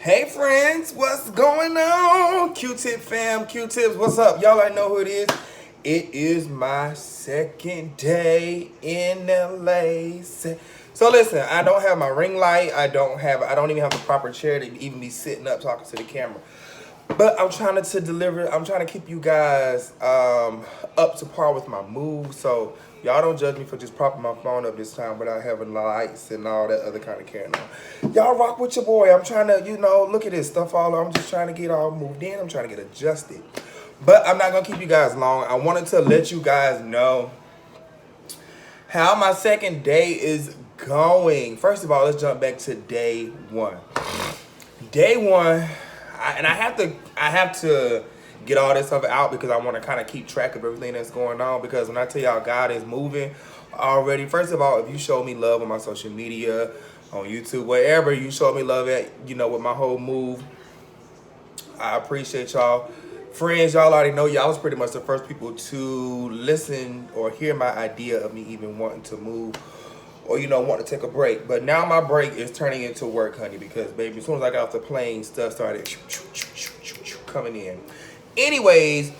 Hey friends, what's going on? Q-Tip fam, Q-Tips, what's up? Y'all already know who it is. It is my second day in LA. So listen, I don't have my ring light. I don't even have the proper chair to even be sitting up talking to the camera. But I'm trying to deliver, I'm trying to keep you guys up to par with my moves. So y'all don't judge me for just propping my phone up this time without having lights and all that other kind of carrying on. Y'all rock with your boy. I'm trying to, look at this stuff all. I'm just trying to get all moved in. I'm trying to get adjusted. But I'm not going to keep you guys long. I wanted to let you guys know how my second day is going. First of all, let's jump back to day one. Day one, I have to get all this stuff out because I want to kind of keep track of everything that's going on. Because when I tell y'all God is moving already, first of all, if you show me love on my social media, on YouTube, wherever you show me love at, with my whole move, I appreciate y'all. Friends, y'all already know y'all was pretty much the first people to listen or hear my idea of me even wanting to move or, want to take a break. But now my break is turning into work, honey, because, baby, as soon as I got off the plane, stuff started coming in. Anyways,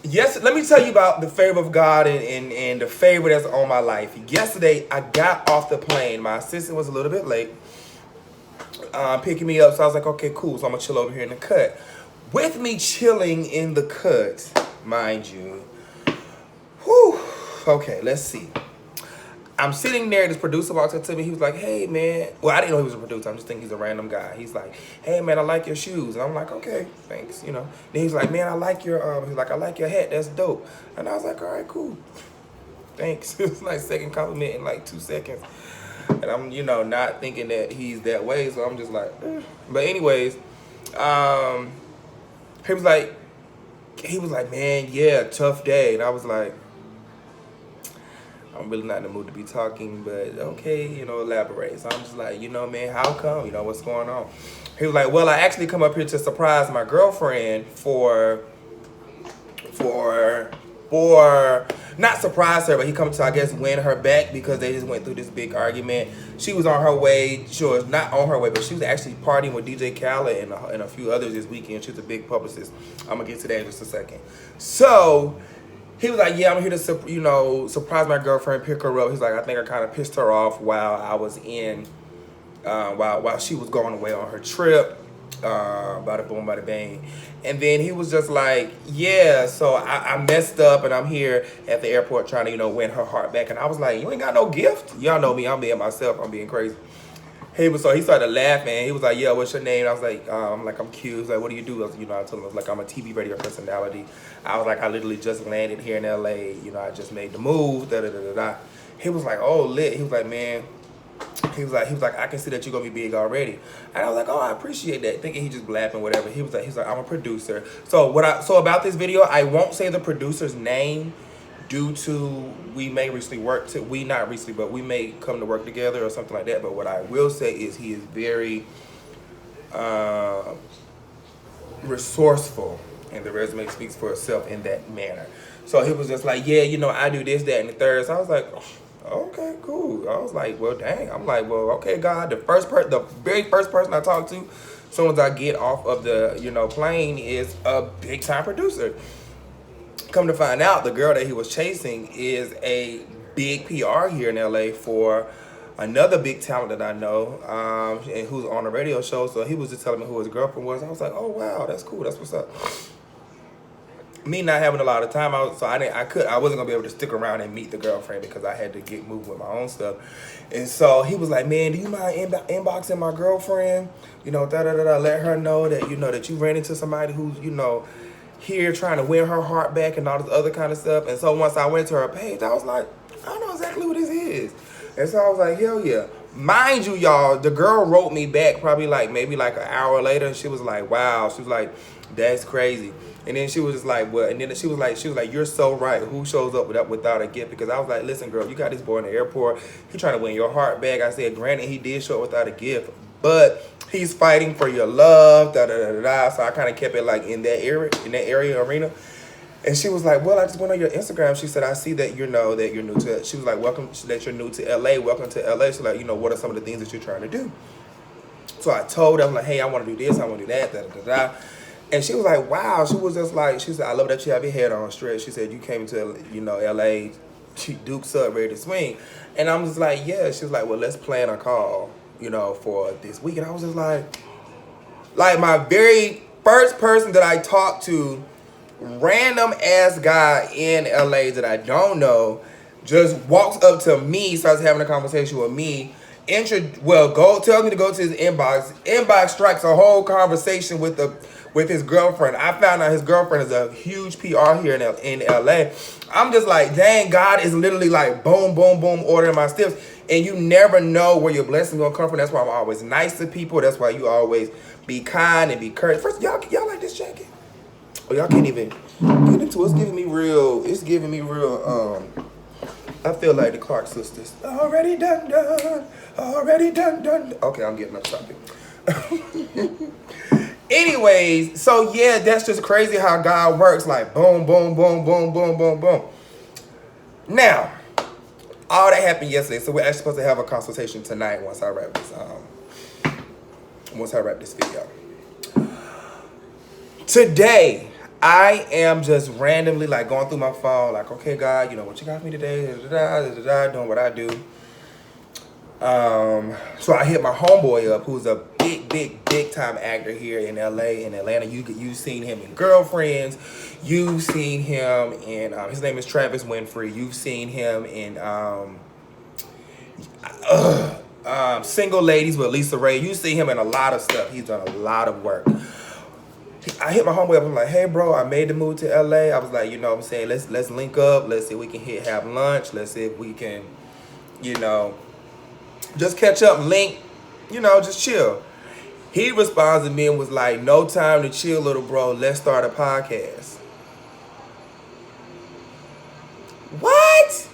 yes, let me tell you about the favor of God and the favor that's on my life. Yesterday, I got off the plane. My assistant was a little bit late picking me up, so I was like, okay, cool, so I'm going to chill over here in the cut. With me chilling in the cut, mind you, okay, let's see. I'm sitting there, this producer walks up to me, he was like, hey, man. Well, I didn't know he was a producer, I'm just thinking he's a random guy. He's like, hey, man, I like your shoes. And I'm like, okay, thanks, Then he's like, man, I like your hat, that's dope. And I was like, all right, cool. Thanks. It was like second compliment in like 2 seconds. And I'm, not thinking that he's that way, so I'm just like, But anyways, he was like, man, yeah, tough day. And I was like, I'm really not in the mood to be talking, but okay, elaborate. So I'm just like, man, how come? What's going on? He was like, well, I actually come up here to surprise my girlfriend for not surprise her, but he come to, I guess, win her back because they just went through this big argument. She was on her way, she was not on her way, but she was actually partying with DJ Khaled and a few others this weekend. She's a big publicist. I'm going to get to that in just a second. So he was like, yeah, I'm here to, surprise my girlfriend, pick her up. He's like, I think I kind of pissed her off while I was while she was going away on her trip. Bada boom, bada bang. And then he was just like, yeah, so I messed up and I'm here at the airport trying to, win her heart back. And I was like, you ain't got no gift? Y'all know me, I'm being myself, I'm being crazy. So he started laughing. He was like, yeah, what's your name? I was like, I'm cute. He was like, what do you do? I told him, I was like, I'm a TV radio personality. I was like, I literally just landed here in LA. I just made the move, da-da-da-da-da. He was like, oh, lit. He was like, man, he was like, I can see that you're gonna be big already. And I was like, oh, I appreciate that. Thinking he just laughing, whatever. He was like, I'm a producer. So about this video, I won't say the producer's name due to we may come to work together or something like that. But what I will say is he is very resourceful, and the resume speaks for itself in that manner. So he was just like, yeah, I do this, that, and the third. So I was like, okay, cool. I was like, well, dang. I'm like, well, okay, God. The very first person I talked to, as soon as I get off of the plane, is a big time producer. Come to find out, the girl that he was chasing is a big PR here in LA for another big talent that I know, and who's on a radio show. So he was just telling me who his girlfriend was. I was like, oh wow, that's cool. That's what's up. Me not having a lot of time, I wasn't gonna be able to stick around and meet the girlfriend because I had to get moving with my own stuff. And so he was like, man, do you mind inboxing my girlfriend? Let her know that that you ran into somebody who's here trying to win her heart back and all this other kind of stuff. And so once I went to her page, I was like, I don't know exactly who this is. And so I was like, hell yeah. Mind you, y'all, the girl wrote me back probably maybe an hour later, and she was like, wow. She was like, that's crazy. And then she was just like, well, and then she was like, you're so right. Who shows up without a gift? Because I was like, listen, girl, you got this boy in the airport. He trying to win your heart back. I said, granted, he did show up without a gift, but he's fighting for your love, da-da-da-da-da. So I kind of kept it in that arena. And she was like, well, I just went on your Instagram. She said, I see that that you're new to it. She was like, welcome, that you're new to LA. Welcome to LA. So what are some of the things that you're trying to do? So I told her, I'm like, hey, I want to do this, I want to do that, da da da da. And she was like, wow. She was just like, she said, I love that you have your head on straight. She said, you came to, LA, she dukes up, ready to swing. And I'm just like, yeah. She was like, well, let's plan a call, for this week. And I was just like my very first person that I talked to, random ass guy in LA that I don't know, just walks up to me, starts having a conversation with me. Tells me to go to his inbox. Inbox strikes a whole conversation with his girlfriend. I found out his girlfriend is a huge PR here in LA. I'm just like, dang, God is literally like boom, boom, boom, ordering my steps. And you never know where your blessing gonna come from. That's why I'm always nice to people. That's why you always be kind and be courteous. First, y'all like this jacket? Oh, y'all can't even get into it. It's giving me real, I feel like the Clark sisters. Already done. Okay, I'm getting off topic. Anyways, so yeah, that's just crazy how God works. Like boom, boom, boom, boom, boom, boom, boom. Now, all that happened yesterday, so we're actually supposed to have a consultation tonight once I wrap this video. Today, I am just randomly like going through my phone, like, okay, God, what you got for me today? Doing what I do. So I hit my homeboy up, who's a big time actor here in LA, in Atlanta. You've seen him in Girlfriends. You've seen him in, his name is Travis Winfrey. You've seen him in Single Ladies with Lisa Ray. You see him in a lot of stuff. He's done a lot of work. I hit my homeboy up. I'm like, hey, bro, I made the move to LA. I was like, what I'm saying, let's link up. Let's see if we can have lunch. Let's see if we can, just catch up, link, just chill. He responds to me and was like, no time to chill, little bro. Let's start a podcast. What?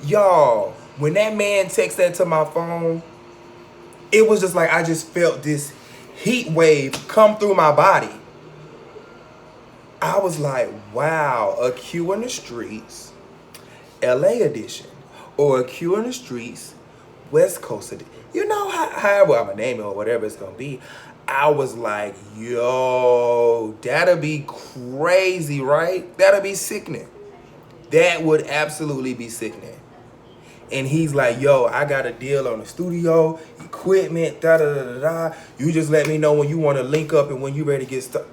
Y'all, when that man texted that to my phone, it was just like I just felt this heat wave come through my body. I was like, wow, a Q in the streets, LA edition, or a Q in the streets, West Coast edition. However I'm gonna name it or whatever it's gonna be. I was like, yo, that'll be crazy, right? That'll be sickening. That would absolutely be sickening. And he's like, yo, I got a deal on the studio, equipment, da-da-da-da-da. You just let me know when you want to link up and when you ready to get started.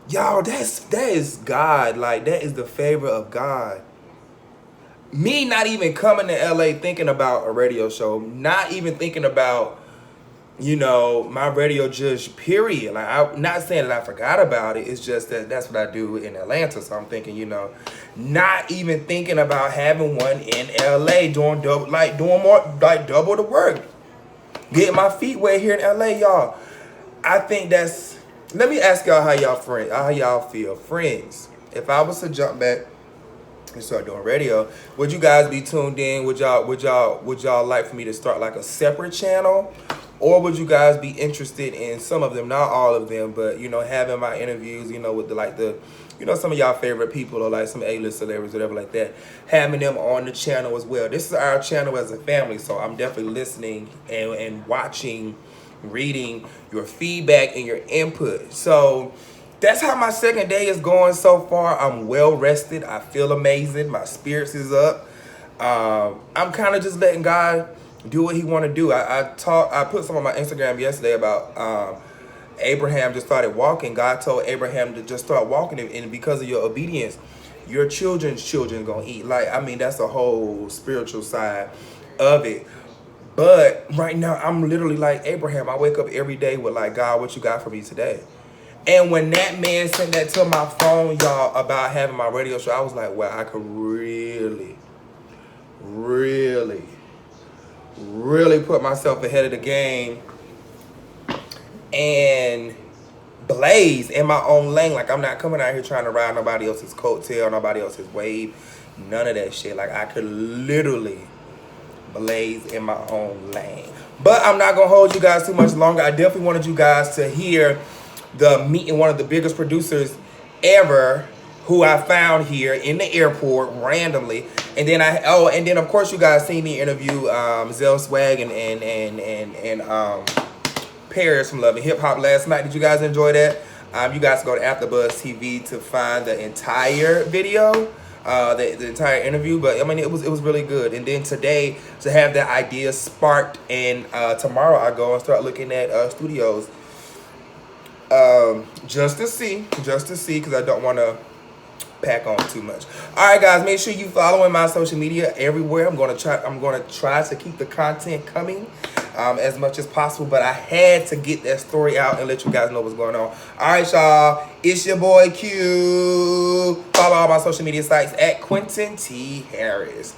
Y'all, that is God. Like, that is the favor of God. Me not even coming to LA thinking about a radio show, not even thinking about, my radio judge, period. Like, I'm not saying that I forgot about it. It's just that that's what I do in Atlanta. So I'm thinking, not even thinking about having one in LA, doing double the work. Getting my feet wet here in LA, y'all. I think that's, let me ask y'all how y'all feel. Friends, if I was to jump back and start doing radio, would you guys be tuned in? Would y'all like for me to start like a separate channel? Or would you guys be interested in some of them, not all of them, but, having my interviews, with some of y'all favorite people or like some A-list celebrities, whatever like that, having them on the channel as well. This is our channel as a family, so I'm definitely listening and watching, reading your feedback and your input. So that's how my second day is going so far. I'm well rested. I feel amazing. My spirits is up. I'm kind of just letting God do what he want to do. I put some on my Instagram yesterday about Abraham just started walking. God told Abraham to just start walking, and because of your obedience, your children's children gonna eat. That's a whole spiritual side of it. But right now, I'm literally like Abraham. I wake up every day with like, God, what you got for me today? And when that man sent that to my phone, y'all, about having my radio show, I was like, well, I could really put myself ahead of the game and blaze in my own lane. Like, I'm not coming out here trying to ride nobody else's coattail, nobody else's wave, none of that shit. Like, I could literally blaze in my own lane. But I'm not gonna hold you guys too much longer. I definitely wanted you guys to hear the meeting one of the biggest producers ever, who I found here in the airport randomly. And then and then of course you guys seen me interview Zell Swag and Paris from Love and Hip Hop last night. Did you guys enjoy that? You guys go to AfterBuzz TV to find the entire video, the entire interview. But I mean, it was really good. And then today to have that idea sparked, and tomorrow I go and start looking at studios, just to see, because I don't want to pack on too much. All right, guys, make sure you following my social media everywhere. I'm gonna try to keep the content coming as much as possible, but I had to get that story out and let you guys know what's going on. All right, y'all, it's your boy Q. Follow all my social media sites at Quentin T. Harris.